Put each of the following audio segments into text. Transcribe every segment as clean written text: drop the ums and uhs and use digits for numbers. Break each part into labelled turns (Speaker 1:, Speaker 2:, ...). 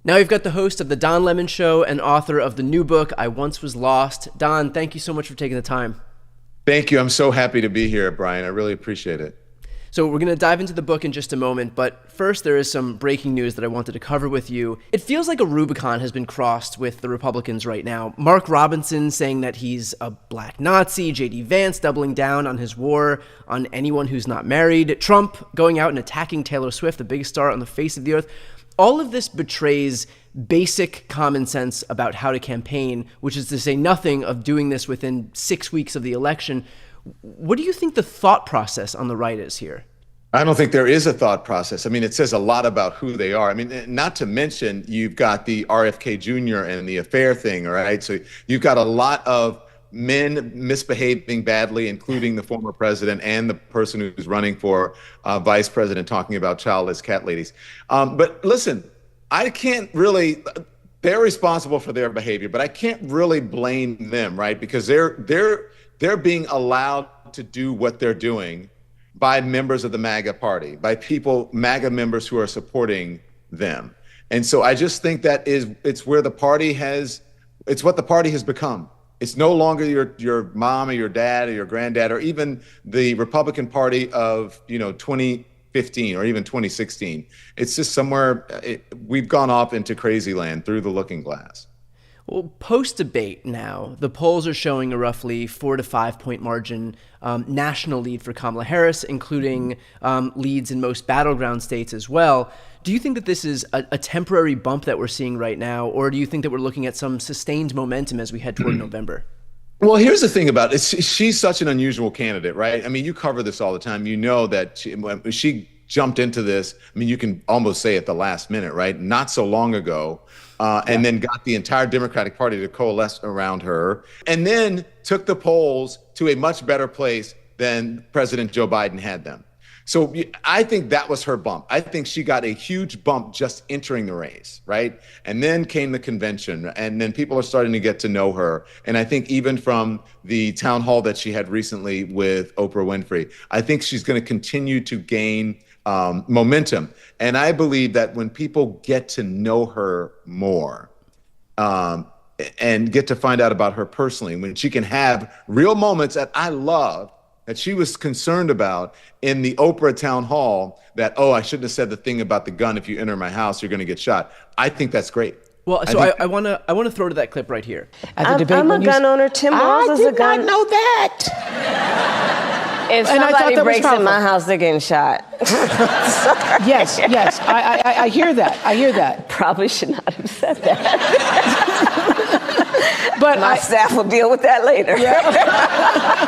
Speaker 1: Now we've got the host of The Don Lemon Show and author of the new book, I Once Was Lost. Don, thank you so much for taking the time.
Speaker 2: Thank you. I'm so happy to be here, Brian. I really appreciate it.
Speaker 1: So we're going to dive into the book in just a moment, but first there is some breaking news that I wanted to cover with you. It feels like a Rubicon has been crossed with the Republicans right now. Mark Robinson saying that he's a black Nazi, J.D. Vance doubling down on his war on anyone who's not married, Trump going out and attacking Taylor Swift, the biggest star on the face of the earth. All of this betrays basic common sense about how to campaign, which is to say nothing of doing this within 6 weeks of the election. What do you think the thought process on the right is here?
Speaker 2: I don't think there is a thought process. I mean, it says a lot about who they are. I mean, not to mention, you've got the RFK Jr. and the affair thing, all right? So you've got a lot of men misbehaving badly, including the former president and the person who's running for vice president, talking about childless cat ladies. But listen, I can't really, they're responsible for their behavior, but I can't really blame them, right? Because they're being allowed to do what they're doing by members of the MAGA party, by MAGA members who are supporting them. And so I just think it's where the party it's what the party has become. It's no longer your mom or your dad or your granddad or even the Republican Party of 2015 or even 2016. It's just somewhere we've gone off into crazy land through the looking glass.
Speaker 1: Well, post-debate now, the polls are showing a roughly 4 to 5 point margin national lead for Kamala Harris, including leads in most battleground states as well. Do you think that this is a temporary bump that we're seeing right now, or do you think that we're looking at some sustained momentum as we head toward November?
Speaker 2: Well, here's the thing about it. She's such an unusual candidate, right? I mean, you cover this all the time. You know that when she jumped into this, I mean, you can almost say at the last minute, right? Not so long ago. And then got the entire Democratic Party to coalesce around her, and then took the polls to a much better place than President Joe Biden had them. So I think that was her bump. I think she got a huge bump just entering the race, right? And then came the convention, and then people are starting to get to know her. And I think even from the town hall that she had recently with Oprah Winfrey, I think she's going to continue to gain momentum. And I believe that when people get to know her more and get to find out about her personally, when she can have real moments that I love, that she was concerned about in the Oprah town hall, that, oh, I shouldn't have said the thing about the gun. If you enter my house, you're going to get shot. I think that's great.
Speaker 1: Well, so I want to throw to that clip right here.
Speaker 3: I'm a gun owner. Tim Walz is a gun.
Speaker 4: I did not know that.
Speaker 3: If somebody breaks in my house, they're getting shot.
Speaker 4: Yes, I hear that. I hear that.
Speaker 3: Probably should not have said that.
Speaker 4: But
Speaker 3: my staff will deal with that later.
Speaker 4: Yeah.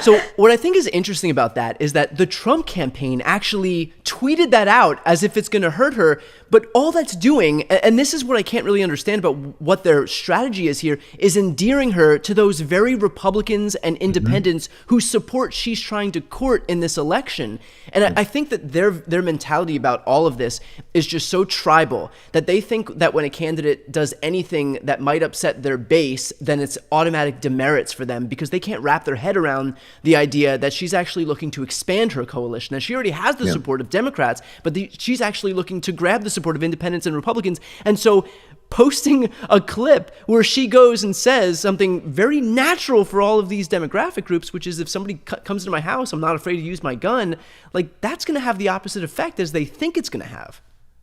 Speaker 1: So what I think is interesting about that is that the Trump campaign actually tweeted that out as if it's going to hurt her. But all that's doing, and this is what I can't really understand about what their strategy is here, is endearing her to those very Republicans and independents whose support she's trying to court in this election. And I think that their mentality about all of this is just so tribal that they think that when a candidate does anything that might upset their base, then it's automatic demerits for them, because they can't wrap their head around the idea that she's actually looking to expand her coalition. Now, she already has the support of Democrats, but she's actually looking to grab the support of independents and Republicans. And so posting a clip where she goes and says something very natural for all of these demographic groups, which is, if somebody comes into my house, I'm not afraid to use my gun, like, that's going to have the opposite effect as they think it's going to have.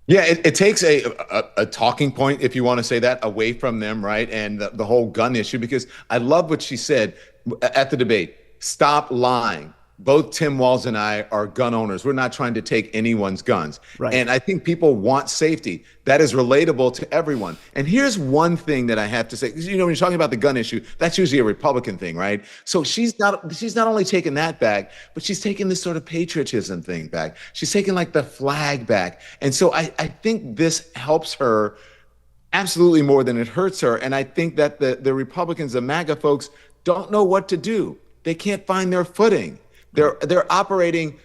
Speaker 2: Yeah, it takes a talking point, if you want to say that, away from them, right? And the whole gun issue, because I love what she said at the debate. Stop lying. Both Tim Walz and I are gun owners. We're not trying to take anyone's guns. Right. And I think people want safety. That is relatable to everyone. And here's one thing that I have to say. When you're talking about the gun issue, that's usually a Republican thing, right? So she's not only taking that back, but she's taking this sort of patriotism thing back. She's taking like the flag back. And so I think this helps her absolutely more than it hurts her. And I think that the Republicans, the MAGA folks, don't know what to do. They can't find their footing. They're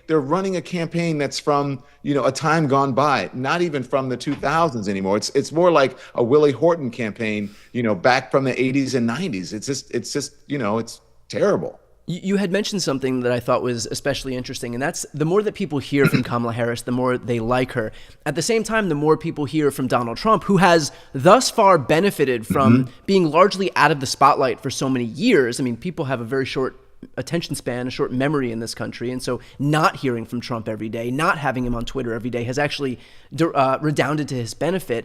Speaker 2: running a campaign that's from, a time gone by, not even from the 2000s anymore. It's more like a Willie Horton campaign, back from the 80s and 90s. It's just, it's terrible.
Speaker 1: You had mentioned something that I thought was especially interesting, and that's the more that people hear from Kamala Harris, the more they like her. At the same time, the more people hear from Donald Trump, who has thus far benefited from being largely out of the spotlight for so many years. I mean, people have a very short attention span, a short memory in this country, and so not hearing from Trump every day, not having him on Twitter every day has actually redounded to his benefit.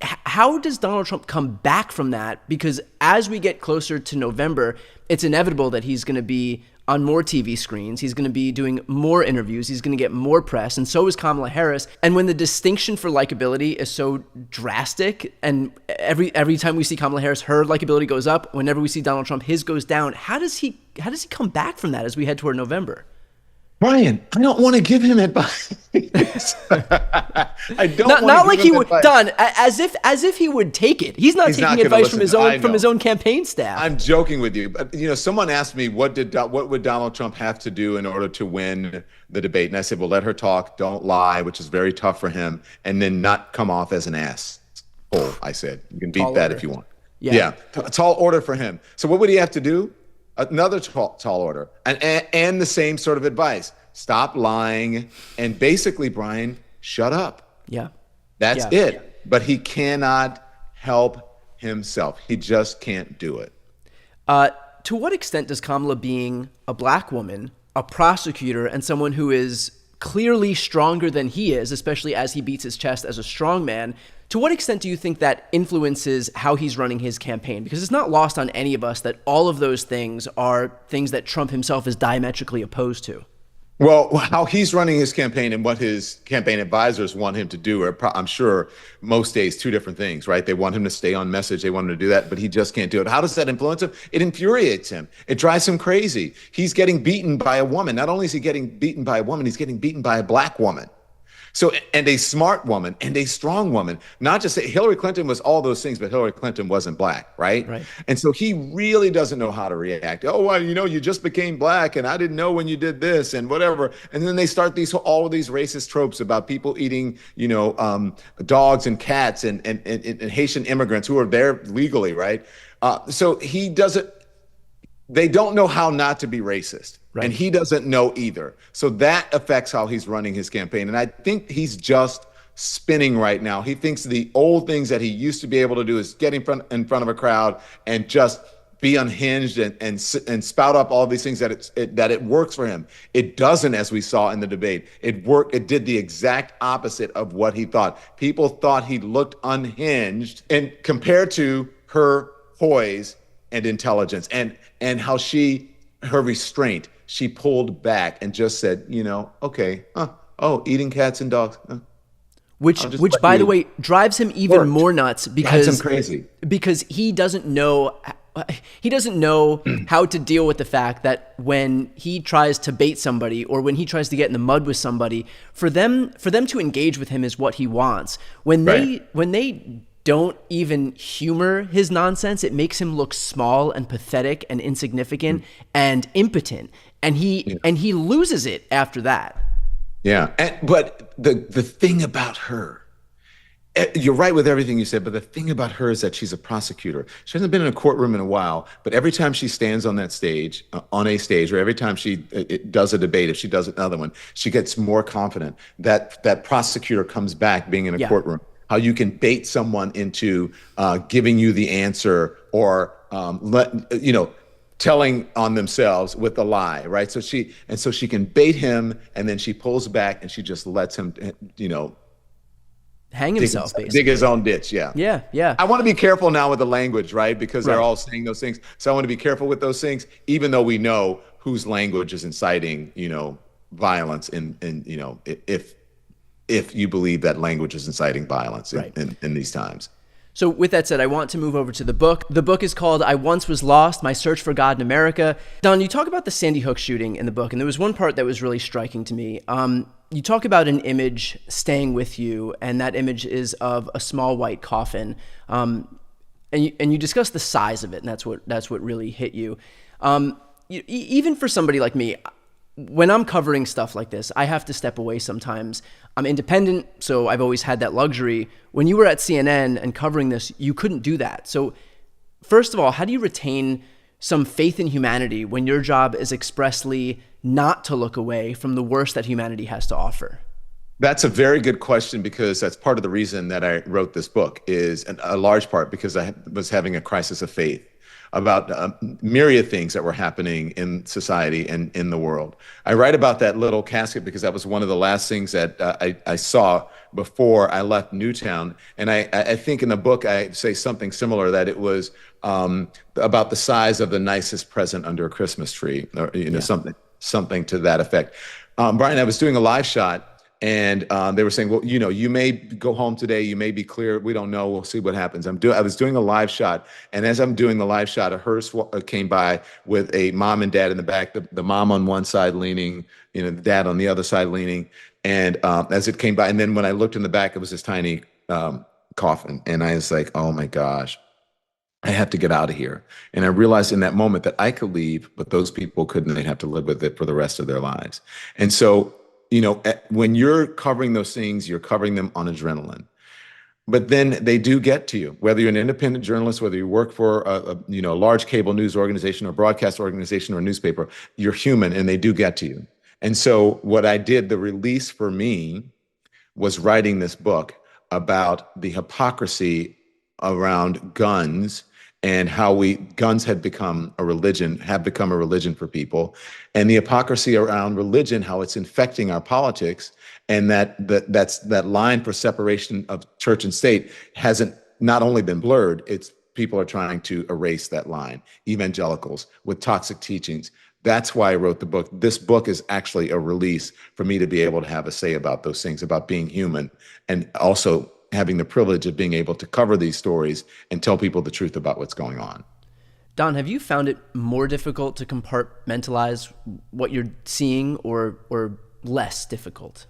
Speaker 1: How does Donald Trump come back from that? Because as we get closer to November, it's inevitable that he's going to be on more TV screens. He's going to be doing more interviews. He's going to get more press. And so is Kamala Harris. And when the distinction for likability is so drastic, and every time we see Kamala Harris, her likability goes up. Whenever we see Donald Trump, his goes down. How does he come back from that as we head toward November?
Speaker 2: Brian, I don't want to give him advice. I don't
Speaker 1: not like he would
Speaker 2: advice.
Speaker 1: done as if he would take it. He's not taking advice from his own campaign staff.
Speaker 2: I'm joking with you, but someone asked me what would Donald Trump have to do in order to win the debate, and I said, well, let her talk, don't lie, which is very tough for him, and then not come off as an ass. I said you can beat tall that order. If you want. Yeah, a tall order for him. So what would he have to do? Another tall order, and the same sort of advice. Stop lying, and basically, Brian, shut up.
Speaker 1: Yeah.
Speaker 2: That's it. But he cannot help himself. He just can't do it.
Speaker 1: To what extent does Kamala, being a black woman, a prosecutor, and someone who is clearly stronger than he is, especially as he beats his chest as a strong man, to what extent do you think that influences how he's running his campaign? Because it's not lost on any of us that all of those things are things that Trump himself is diametrically opposed to.
Speaker 2: Well, how he's running his campaign and what his campaign advisors want him to do are, I'm sure, most days two different things, right? They want him to stay on message. They want him to do that, but he just can't do it. How does that influence him? It infuriates him. It drives him crazy. He's getting beaten by a woman. Not only is he getting beaten by a woman, he's getting beaten by a black woman. So, and a smart woman and a strong woman, not just Hillary Clinton was all those things, but Hillary Clinton wasn't black, right? And so he really doesn't know how to react. Oh, well, you just became black and I didn't know when you did this and whatever. And then they start all of these racist tropes about people eating, dogs and cats and Haitian immigrants who are there legally, right? So they don't know how not to be racist. Right. And he doesn't know either. So that affects how he's running his campaign. And I think he's just spinning right now. He thinks the old things that he used to be able to do is get in front of a crowd and just be unhinged and spout up all these things that it works for him. It doesn't, as we saw in the debate. It did the exact opposite of what he thought. People thought he looked unhinged, and compared to her poise and intelligence and how her restraint, she pulled back and just said, okay, eating cats and dogs.
Speaker 1: Which by the way, drives him even more nuts because
Speaker 2: drives him crazy.
Speaker 1: Because he doesn't know how to deal with the fact that when he tries to bait somebody or when he tries to get in the mud with somebody, for them to engage with him is what he wants. When they don't even humor his nonsense, it makes him look small and pathetic and insignificant and impotent. And he loses it after that.
Speaker 2: Yeah. But the thing about her, you're right with everything you said, but the thing about her is that she's a prosecutor. She hasn't been in a courtroom in a while, but every time she stands on that stage, or every time she does a debate, if she does another one, she gets more confident. That prosecutor comes back being in a courtroom. How you can bait someone into giving you the answer or telling on themselves with a lie, right? So she can bait him, and then she pulls back and she just lets him,
Speaker 1: hang himself, basically.
Speaker 2: Dig his own ditch. Yeah.
Speaker 1: Yeah.
Speaker 2: I want to be careful now with the language, right? Because they're all saying those things. So I want to be careful with those things, even though we know whose language is inciting, violence if you believe that language is inciting violence in these times.
Speaker 1: So with that said, I want to move over to the book. The book is called I Once Was Lost, My Search for God in America. Don, you talk about the Sandy Hook shooting in the book, and there was one part that was really striking to me. You talk about an image staying with you, and that image is of a small white coffin. And you discuss the size of it, and that's what really hit you. Even for somebody like me, when I'm covering stuff like this, I have to step away sometimes. I'm independent, so I've always had that luxury. When you were at CNN and covering this, you couldn't do that. So first of all, how do you retain some faith in humanity when your job is expressly not to look away from the worst that humanity has to offer?
Speaker 2: That's a very good question, because that's part of the reason that I wrote this book, is a large part because I was having a crisis of faith about myriad things that were happening in society and in the world. I write about that little casket because that was one of the last things that I saw before I left Newtown. And I think in the book, I say something similar, that it was about the size of the nicest present under a Christmas tree, or something to that effect. Brian, I was doing a live shot, and they were saying, well, you may go home today, you may be clear, we don't know, we'll see what happens. I was doing a live shot, and as I'm doing the live shot, a hearse came by with a mom and dad in the back, the mom on one side leaning, the dad on the other side leaning, and as it came by, and then when I looked in the back, it was this tiny coffin, and I was like, oh my gosh, I have to get out of here. And I realized in that moment that I could leave, but those people couldn't. They'd have to live with it for the rest of their lives. And so, when you're covering those things, you're covering them on adrenaline. But then they do get to you, whether you're an independent journalist, whether you work for a large cable news organization or broadcast organization or a newspaper, you're human, and they do get to you. And so what I did, the release for me, was writing this book about the hypocrisy around guns and how guns have become a religion for people, and the hypocrisy around religion, how it's infecting our politics, and that line for separation of church and state hasn't not only been blurred, people are trying to erase that line, evangelicals with toxic teachings. That's why I wrote the book. This book is actually a release for me to be able to have a say about those things, about being human, and also having the privilege of being able to cover these stories and tell people the truth about what's going on.
Speaker 1: Don, have you found it more difficult to compartmentalize what you're seeing, or less difficult?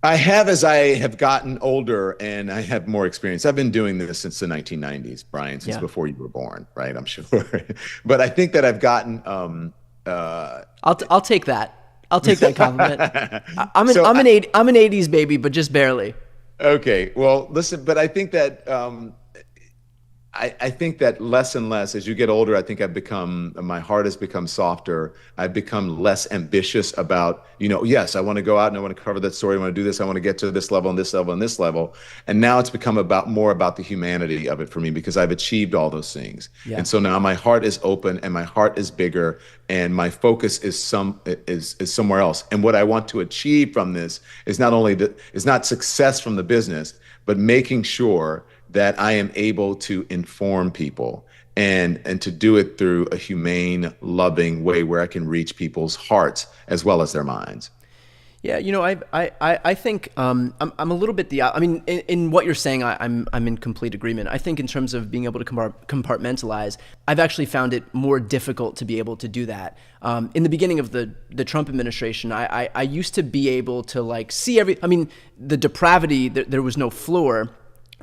Speaker 2: I have, as I have gotten older and I have more experience. I've been doing this since the 1990s, Brian, since before you were born, right? I'm sure. But I think that I've gotten...
Speaker 1: I'll take that. I'll take that compliment. I'm an 80s baby, but just barely.
Speaker 2: Okay, well, listen, but I think that I think that less and less as you get older, I think my heart has become softer. I've become less ambitious about, yes, I want to go out and I want to cover that story. I want to do this. I want to get to this level and this level and this level. And now it's become more about the humanity of it for me, because I've achieved all those things. Yeah. And so now my heart is open and my heart is bigger, and my focus is somewhere else. And what I want to achieve from this is not success from the business, but making sure that I am able to inform people and to do it through a humane, loving way where I can reach people's hearts as well as their minds.
Speaker 1: Yeah, I think I'm a little bit in what you're saying, I'm in complete agreement. I think in terms of being able to compartmentalize, I've actually found it more difficult to be able to do that. In the beginning of the Trump administration, I used to be able to see the depravity, there was no floor.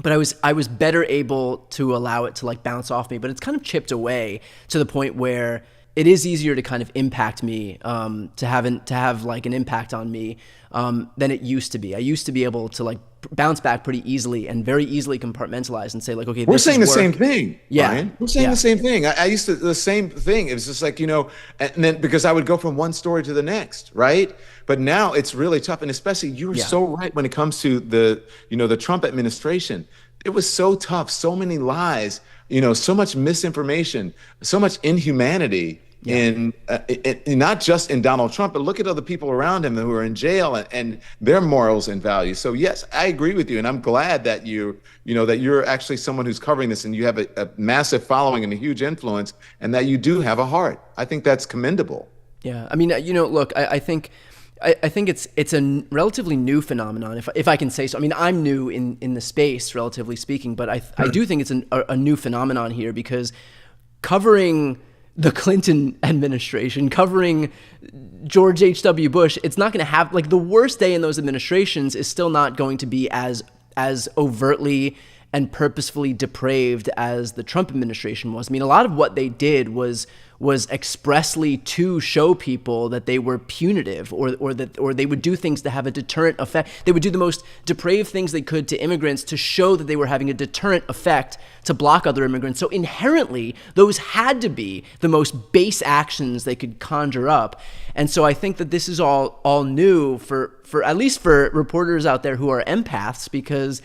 Speaker 1: But I was better able to allow it to bounce off me, but it's kind of chipped away to the point where it is easier to kind of impact me, to have an impact on me than it used to be. I used to be able to bounce back pretty easily and very easily compartmentalize and say okay,
Speaker 2: we're saying the same thing.
Speaker 1: Yeah,
Speaker 2: Brian. We're saying the same thing. I used to the same thing. It was just and then because I would go from one story to the next, right? But now it's really tough, and especially you were so right when it comes to the Trump administration. It was so tough, so many lies, so much misinformation, so much inhumanity. In not just in Donald Trump, but look at other people around him who are in jail and their morals and values. So yes, I agree with you, and I'm glad that that you're actually someone who's covering this, and you have a massive following and a huge influence, and that you do have a heart. I think that's commendable.
Speaker 1: Yeah, look, I think it's a relatively new phenomenon, if I can say so. I'm new in the space, relatively speaking, but I do think it's a new phenomenon here, because covering the Clinton administration, covering George H.W. Bush, it's not going to have the worst day in those administrations is still not going to be as overtly and purposefully depraved as the Trump administration was. A lot of what they did was was expressly to show people that they were punitive, or they would do things to have a deterrent effect. They would do the most depraved things they could to immigrants to show that they were having a deterrent effect to block other immigrants. So inherently, those had to be the most base actions they could conjure up. And so I think that this is all new for at least for reporters out there who are empaths, because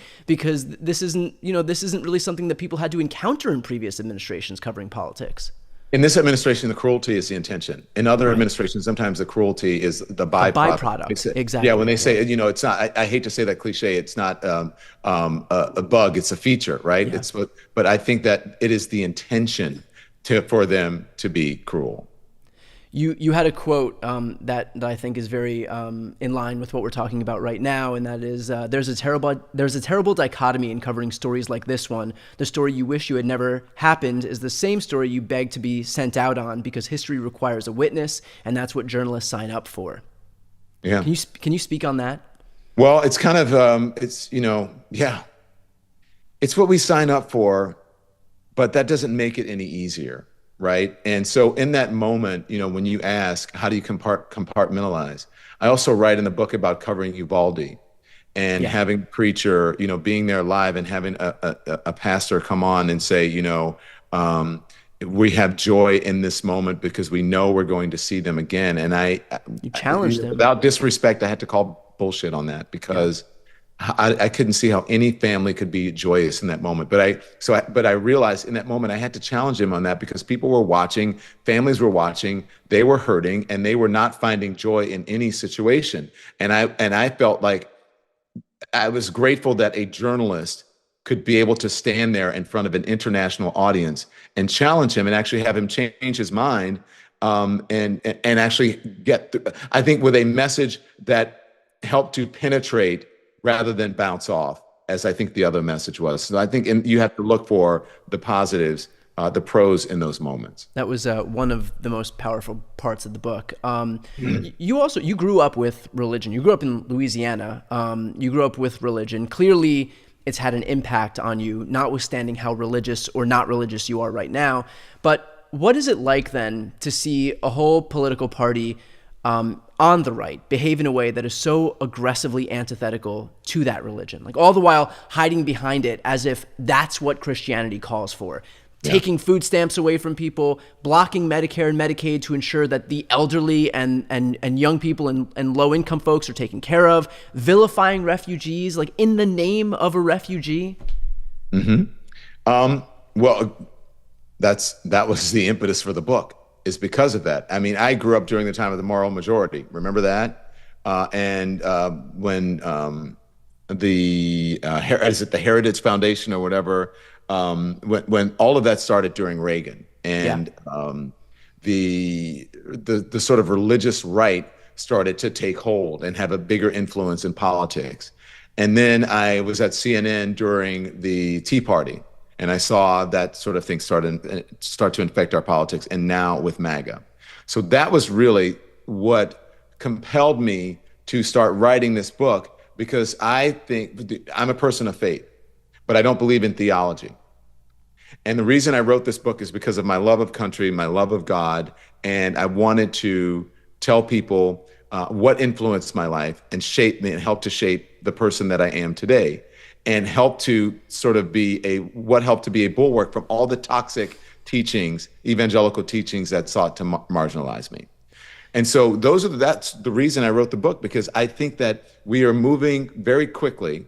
Speaker 1: this isn't really something that people had to encounter in previous administrations covering politics.
Speaker 2: In this administration, the cruelty is the intention. In other administrations, sometimes the cruelty is the byproduct.
Speaker 1: Exactly.
Speaker 2: Yeah, when they say, it's not, I hate to say that cliche, it's not a bug, it's a feature, right? Yeah. But I think that it is the intention for them to be cruel.
Speaker 1: You had a quote that I think is very in line with what we're talking about right now, and that is there's a terrible dichotomy in covering stories like this one. The story you wish you had never happened is the same story you beg to be sent out on, because history requires a witness, and that's what journalists sign up for.
Speaker 2: Yeah.
Speaker 1: Can you speak on that?
Speaker 2: Well, it's kind of it's what we sign up for, but that doesn't make it any easier. Right. And so in that moment, when you ask, how do you compartmentalize? I also write in the book about covering Uvalde and having a preacher, being there live and having a pastor come on and say, we have joy in this moment because we know we're going to see them again. And
Speaker 1: you challenged them.
Speaker 2: Without disrespect, I had to call bullshit on that, because I couldn't see how any family could be joyous in that moment. But I realized in that moment I had to challenge him on that, because people were watching, families were watching, they were hurting, and they were not finding joy in any situation. And I felt like I was grateful that a journalist could be able to stand there in front of an international audience and challenge him and actually have him change his mind, and actually get, I think, with a message that helped to penetrate rather than bounce off, as I think the other message was. So I think you have to look for the positives, the pros in those moments.
Speaker 1: That was one of the most powerful parts of the book. You grew up with religion. You grew up in Louisiana. You grew up with religion. Clearly, it's had an impact on you, notwithstanding how religious or not religious you are right now. But what is it like then to see a whole political party on the right behave in a way that is so aggressively antithetical to that religion, like all the while hiding behind it as if that's what Christianity calls for? Taking food stamps away from people, blocking Medicare and Medicaid to ensure that the elderly and young people and low-income folks are taken care of, vilifying refugees, like in the name of a refugee.
Speaker 2: Well, that was the impetus for the book, is because of that. I mean, I grew up during the time of the moral majority. Remember that? When the Heritage Foundation or whatever, when all of that started during Reagan, and the sort of religious right started to take hold and have a bigger influence in politics. And then I was at CNN during the Tea Party, and I saw that sort of thing start to infect our politics, and now with MAGA. So that was really what compelled me to start writing this book, because I think I'm a person of faith, but I don't believe in theology. And the reason I wrote this book is because of my love of country, my love of God, and I wanted to tell people what influenced my life and shape me and help to shape the person that I am today, and help to sort of helped to be a bulwark from all the toxic teachings, evangelical teachings that sought to marginalize me. And so that's the reason I wrote the book, because I think that we are moving very quickly,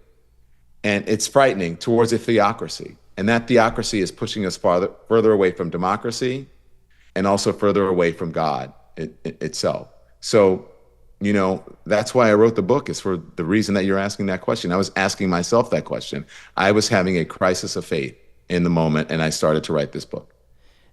Speaker 2: and it's frightening, towards a theocracy. And that theocracy is pushing us further away from democracy, and also further away from God itself. So, that's why I wrote the book, is for the reason that you're asking that question. I was asking myself that question. I was having a crisis of faith in the moment, and I started to write this book.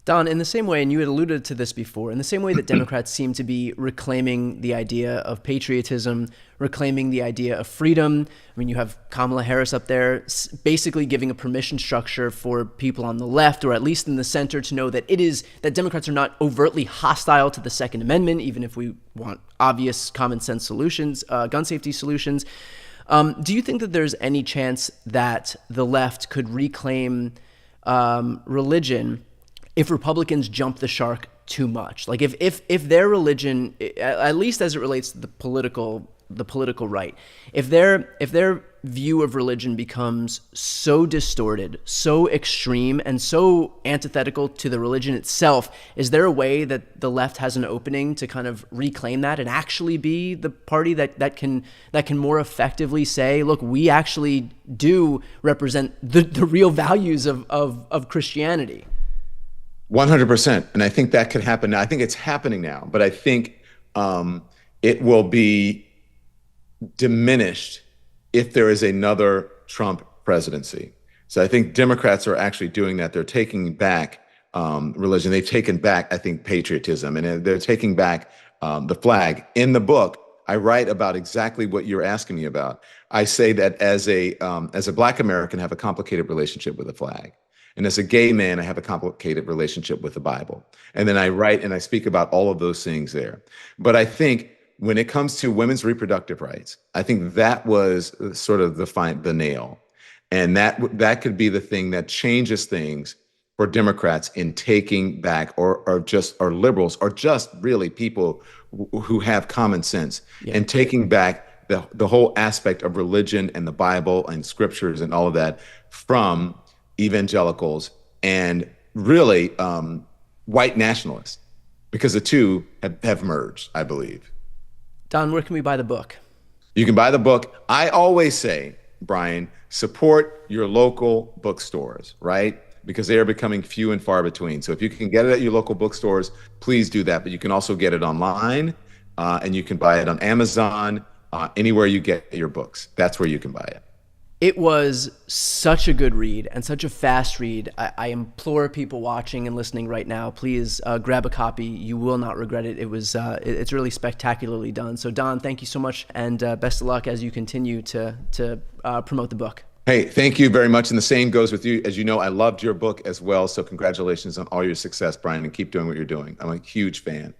Speaker 1: Don, in the same way, and you had alluded to this before, in the same way that Democrats seem to be reclaiming the idea of patriotism, reclaiming the idea of freedom. I mean, you have Kamala Harris up there basically giving a permission structure for people on the left, or at least in the center, to know that that Democrats are not overtly hostile to the Second Amendment, even if we want obvious common sense solutions, gun safety solutions. Do you think that there's any chance that the left could reclaim religion if Republicans jump the shark too much. Like if their religion, at least as it relates to the political right, if their view of religion becomes so distorted, so extreme, and so antithetical to the religion itself, is there a way that the left has an opening to kind of reclaim that and actually be the party that can more effectively say, look, we actually do represent the real values of Christianity?
Speaker 2: 100%. And I think that could happen now. I think it's happening now, but I think it will be diminished if there is another Trump presidency. So I think Democrats are actually doing that. They're taking back religion. They've taken back, I think, patriotism, and they're taking back the flag. In the book, I write about exactly what you're asking me about. I say that as a Black American, I have a complicated relationship with the flag. And as a gay man, I have a complicated relationship with the Bible. And then I write and I speak about all of those things there. But I think when it comes to women's reproductive rights, I think that was sort of the nail. And that could be the thing that changes things for Democrats in taking back, or liberals, or just really people who have common sense, and taking back the whole aspect of religion and the Bible and scriptures and all of that from evangelicals and really white nationalists, because the two have merged, I believe.
Speaker 1: Don, where can we buy the book?
Speaker 2: You can buy the book. I always say, Brian, support your local bookstores, right? Because they are becoming few and far between. So if you can get it at your local bookstores, please do that. But you can also get it online, and you can buy it on Amazon, anywhere you get your books. That's where you can buy it.
Speaker 1: It was such a good read and such a fast read. I implore people watching and listening right now, please grab a copy. You will not regret it. It's really spectacularly done. So Don, thank you so much, and best of luck as you continue to promote the book.
Speaker 2: Hey, thank you very much. And the same goes with you. As you know, I loved your book as well. So congratulations on all your success, Brian, and keep doing what you're doing. I'm a huge fan.